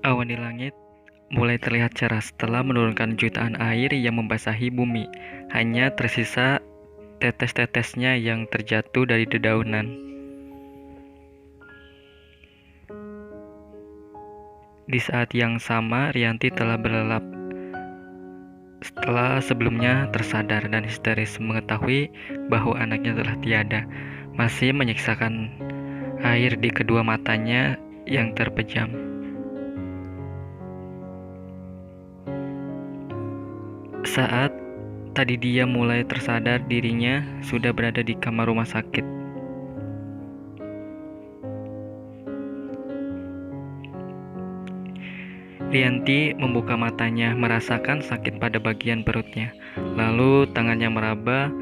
Awan di langit mulai terlihat cerah setelah menurunkan jutaan air yang membasahi bumi. Hanya tersisa tetes-tetesnya yang terjatuh dari dedaunan. Di saat yang sama, Rianti telah berlelap setelah sebelumnya tersadar dan histeris mengetahui bahwa anaknya telah tiada, masih menyiksakan air di kedua matanya yang terpejam. Saat tadi dia mulai tersadar dirinya sudah berada di kamar rumah sakit. Rianti membuka matanya, merasakan sakit pada bagian perutnya. Lalu tangannya meraba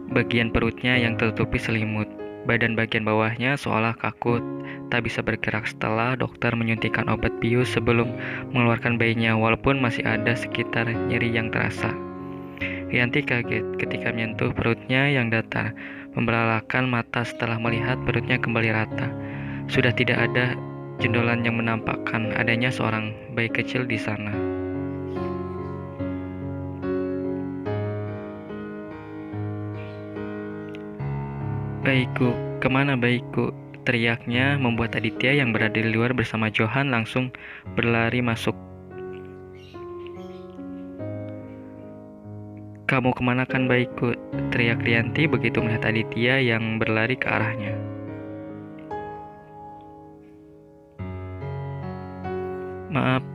bagian perutnya yang tertutupi selimut. Badan bagian bawahnya seolah kaku, tak bisa bergerak setelah dokter menyuntikkan obat bius sebelum mengeluarkan bayinya, walaupun masih ada sekitar nyeri yang terasa. Rianti kaget ketika menyentuh perutnya yang datar, membelalakan mata setelah melihat perutnya kembali rata. Sudah tidak ada jendolan yang menampakkan adanya seorang bayi kecil di sana. "Bayiku, kemana bayiku?" teriaknya membuat Aditya yang berada di luar bersama Johan langsung berlari masuk. "Kamu kemanakan bayiku?" teriak Rianti begitu melihat Aditya yang berlari ke arahnya. "Maaf,"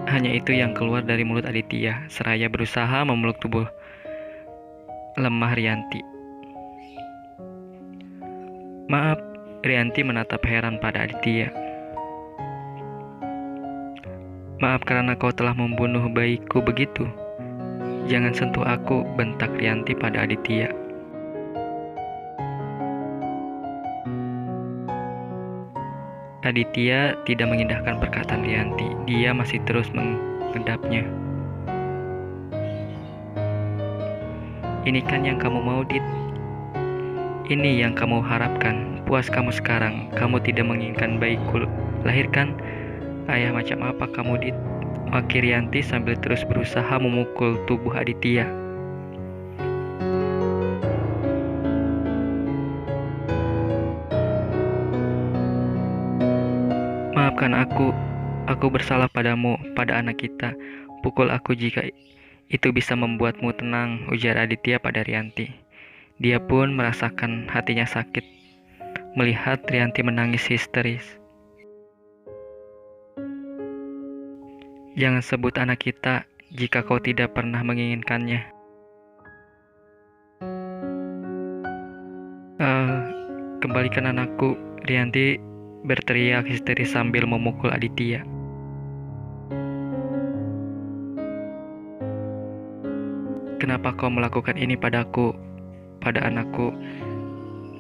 hanya itu yang keluar dari mulut Aditya, seraya berusaha memeluk tubuh lemah Rianti. "Maaf," Rianti menatap heran pada Aditya. "Maaf karena kau telah membunuh bayiku begitu. Jangan sentuh aku," bentak Rianti pada Aditya. Aditya tidak mengindahkan perkataan Rianti. Dia masih terus menghadapnya. "Ini kan yang kamu mau, Dit. Ini yang kamu harapkan. Puas kamu sekarang. Kamu tidak menginginkan bayiku lahirkan? Ayah macam apa kamu, Dit?" maki Rianti sambil terus berusaha memukul tubuh Aditya. "Maafkan aku bersalah padamu, pada anak kita. Pukul aku jika itu bisa membuatmu tenang," ujar Aditya pada Rianti. Dia pun merasakan hatinya sakit melihat Rianti menangis histeris. "Jangan sebut anak kita jika kau tidak pernah menginginkannya." Kembalikan anakku," Rianti berteriak histeris sambil memukul Aditya. "Kenapa kau melakukan ini padaku, pada anakku?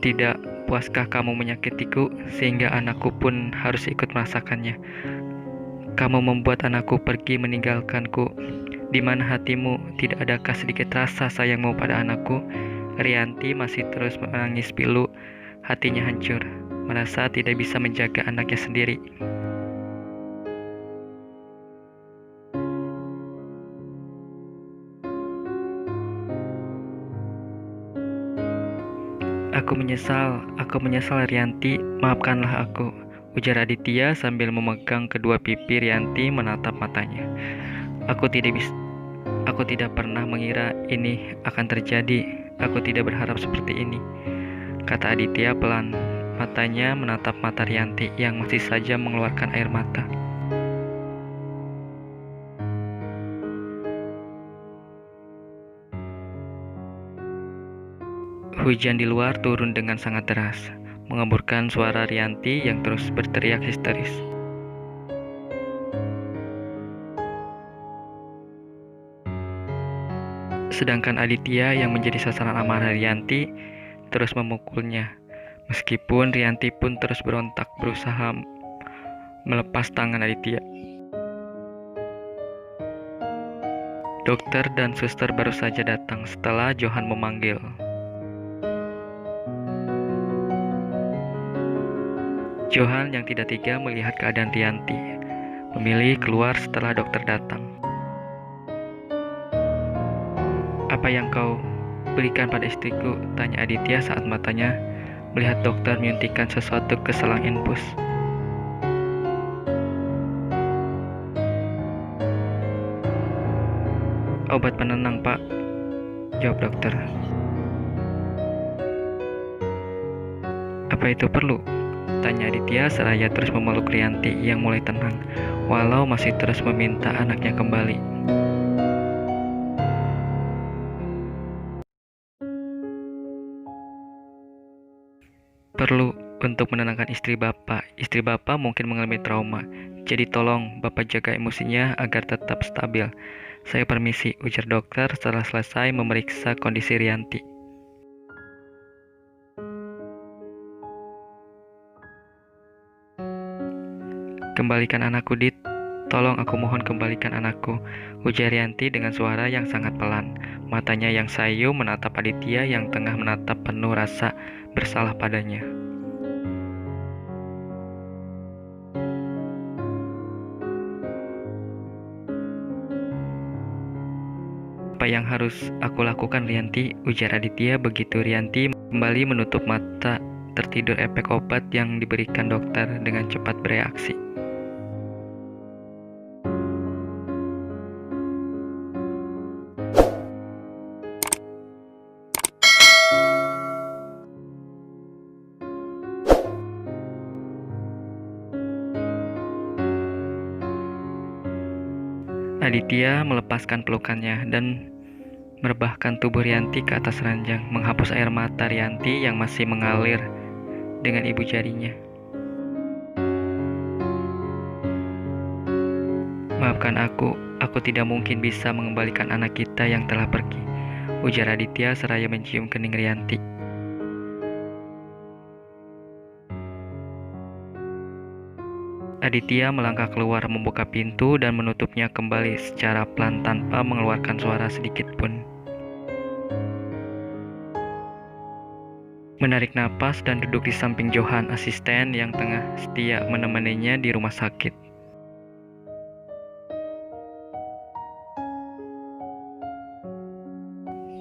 Tidak puaskah kamu menyakitiku sehingga anakku pun harus ikut merasakannya? Kamu membuat anakku pergi meninggalkanku. Di mana hatimu? Tidak adakah sedikit rasa sayangmu pada anakku?" Rianti masih terus menangis pilu. Hatinya hancur, merasa tidak bisa menjaga anaknya sendiri. Aku menyesal Rianti, maafkanlah aku," ujar Aditya sambil memegang kedua pipi Rianti menatap matanya. Aku tidak pernah mengira ini akan terjadi. Aku tidak berharap seperti ini," kata Aditya pelan. Matanya menatap mata Rianti yang masih saja mengeluarkan air mata. Hujan di luar turun dengan sangat deras, mengemburkan suara Rianti yang terus berteriak histeris. Sedangkan Aditya yang menjadi sasaran amarah Rianti terus memukulnya. Meskipun Rianti pun terus berontak berusaha melepas tangan Aditya. Dokter dan suster baru saja datang setelah Johan memanggil. Johan yang tidak tega melihat keadaan Rianti memilih keluar setelah dokter datang. "Apa yang kau berikan pada istriku?" tanya Aditya saat matanya melihat dokter menyuntikkan sesuatu ke selang infus. "Obat penenang, Pak," jawab dokter. "Apa itu perlu?" tanya Aditya seraya terus memeluk Rianti yang mulai tenang, walau masih terus meminta anaknya kembali. "Perlu untuk menenangkan istri Bapak. Istri Bapak mungkin mengalami trauma. Jadi tolong Bapak jaga emosinya agar tetap stabil. Saya permisi," ujar dokter setelah selesai memeriksa kondisi Rianti. "Kembalikan anakku, Dit. Tolong aku mohon kembalikan anakku," ujar Rianti dengan suara yang sangat pelan. Matanya yang sayu menatap Aditya yang tengah menatap penuh rasa bersalah padanya. "Apa yang harus aku lakukan, Rianti?" ujar Aditya begitu Rianti kembali menutup mata tertidur efek obat yang diberikan dokter dengan cepat bereaksi. Aditya melepaskan pelukannya dan merebahkan tubuh Rianti ke atas ranjang, menghapus air mata Rianti yang masih mengalir dengan ibu jarinya. "Maafkan aku tidak mungkin bisa mengembalikan anak kita yang telah pergi," ujar Aditya seraya mencium kening Rianti. Aditya melangkah keluar, membuka pintu dan menutupnya kembali secara pelan tanpa mengeluarkan suara sedikit pun. Menarik napas dan duduk di samping Johan, asisten yang tengah setia menemaninya di rumah sakit.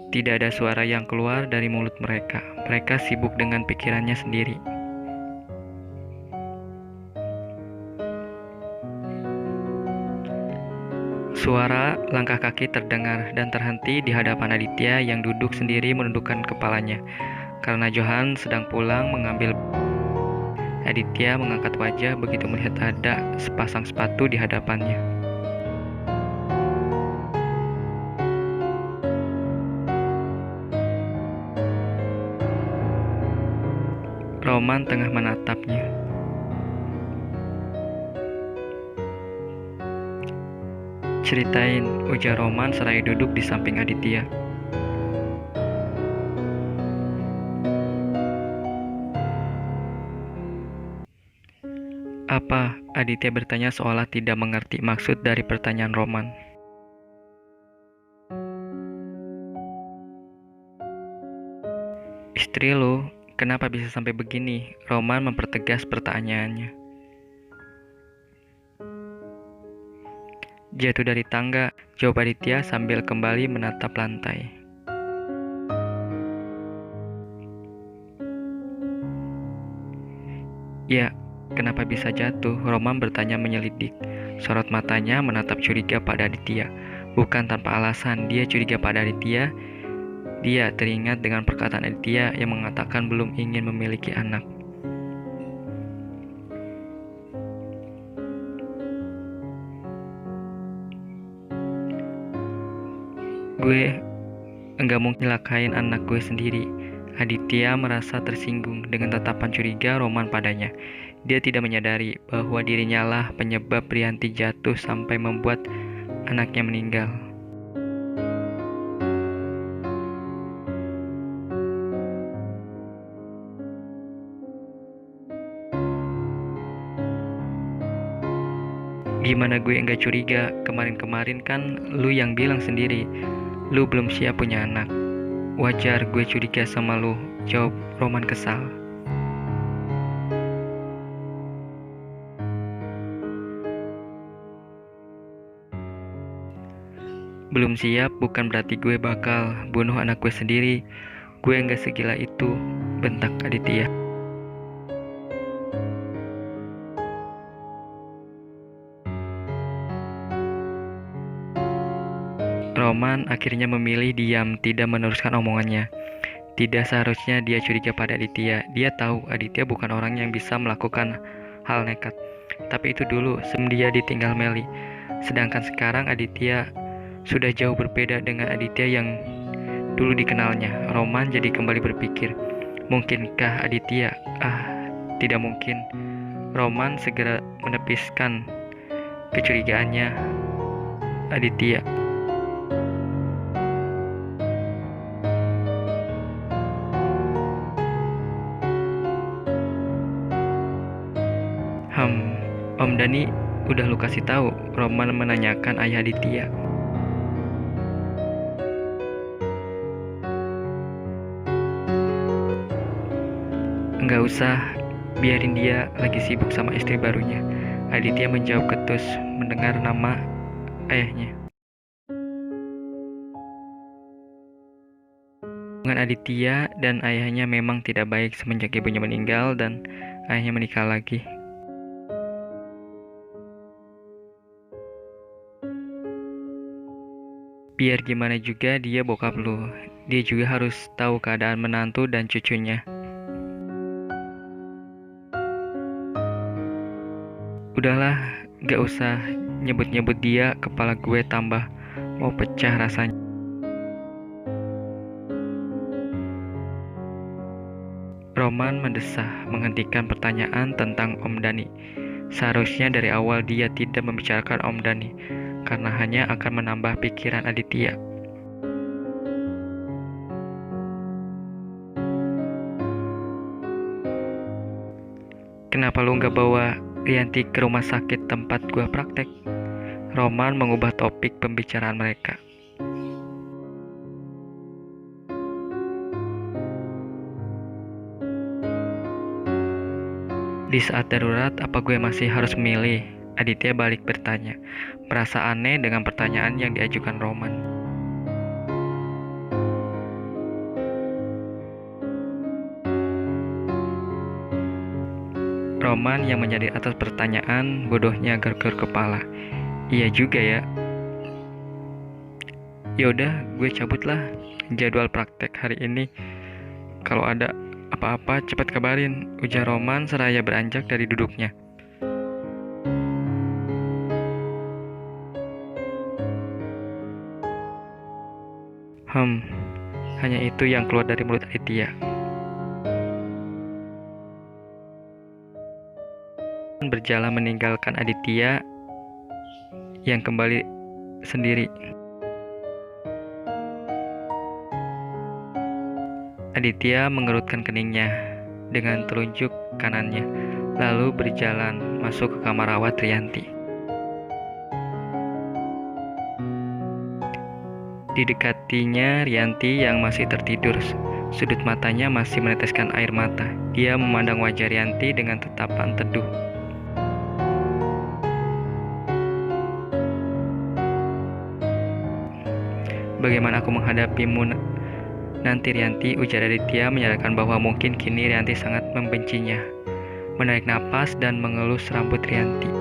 Tidak ada suara yang keluar dari mulut mereka. Mereka sibuk dengan pikirannya sendiri. Suara langkah kaki terdengar dan terhenti di hadapan Aditya yang duduk sendiri menundukkan kepalanya. Karena Johan sedang pulang mengambil. Aditya mengangkat wajah begitu melihat ada sepasang sepatu di hadapannya. Roman tengah menatapnya. "Ceritain," ujar Roman seraya duduk di samping Aditya. "Apa?" Aditya bertanya seolah tidak mengerti maksud dari pertanyaan Roman. "Istri lu, kenapa bisa sampai begini?" Roman mempertegas pertanyaannya. "Jatuh dari tangga," jawab Aditya sambil kembali menatap lantai. "Ya, kenapa bisa jatuh?" Roman bertanya menyelidik. Sorot matanya menatap curiga pada Aditya. Bukan tanpa alasan dia curiga pada Aditya. Dia teringat dengan perkataan Aditya yang mengatakan belum ingin memiliki anak. "Gue enggak mungkin nyelakain anak gue sendiri." Aditya merasa tersinggung dengan tatapan curiga Roman padanya. Dia tidak menyadari bahwa dirinya lah penyebab Rianti jatuh sampai membuat anaknya meninggal. "Gimana gue enggak curiga? Kemarin-kemarin kan lu yang bilang sendiri lu belum siap punya anak." "Wajar gue curiga sama lu," jawab Roman kesal. Belum siap bukan berarti gue bakal bunuh anak gue sendiri. Gue nggak segila itu, bentak Aditya. Roman akhirnya memilih diam, tidak meneruskan omongannya. Tidak seharusnya dia curiga pada Aditya. Dia tahu Aditya bukan orang yang bisa melakukan hal nekat. Tapi itu dulu sebelum dia ditinggal Meli. Sedangkan sekarang Aditya sudah jauh berbeda dengan Aditya yang dulu dikenalnya. Roman jadi kembali berpikir, mungkinkah Aditya? Tidak mungkin. Roman segera menepiskan kecurigaannya Aditya. Om Dani udah lu kasih tahu? Roman menanyakan ayah Aditya. Enggak usah, biarin dia lagi sibuk sama istri barunya. Aditya menjawab ketus mendengar nama ayahnya. Hubungan Aditya dan ayahnya memang tidak baik semenjak ibunya meninggal dan ayahnya menikah lagi. Biar gimana juga dia bokap lu, dia juga harus tahu keadaan menantu dan cucunya. Udahlah, gak usah nyebut-nyebut dia, kepala gue tambah mau pecah rasanya. Roman mendesah menghentikan pertanyaan tentang Om Dani. Seharusnya dari awal dia tidak membicarakan Om Dani, karena hanya akan menambah pikiran Aditya. Kenapa lu gak bawa Rianti ke rumah sakit tempat gua praktek? Roman mengubah topik pembicaraan mereka. Di saat darurat, apa gue masih harus memilih? Aditya balik bertanya, merasa aneh dengan pertanyaan yang diajukan Roman. Roman yang menjadi atas pertanyaan, bodohnya gerger kepala. Iya juga ya. Yaudah, gue cabut lah. Jadwal praktek hari ini. Kalau ada apa-apa cepat kabarin, ujar Roman seraya beranjak dari duduknya. Hanya itu yang keluar dari mulut Aditya. Berjalan meninggalkan Aditya yang kembali sendiri. Aditya mengerutkan keningnya dengan telunjuk kanannya, lalu berjalan masuk ke kamar rawat Rianti. Didekatinya Rianti yang masih tertidur, sudut matanya masih meneteskan air mata. Dia memandang wajah Rianti dengan tatapan teduh. Bagaimana aku menghadapimu nanti Rianti, ujar Aditya menyadarkan bahwa mungkin kini Rianti sangat membencinya. Menarik napas dan mengelus rambut Rianti.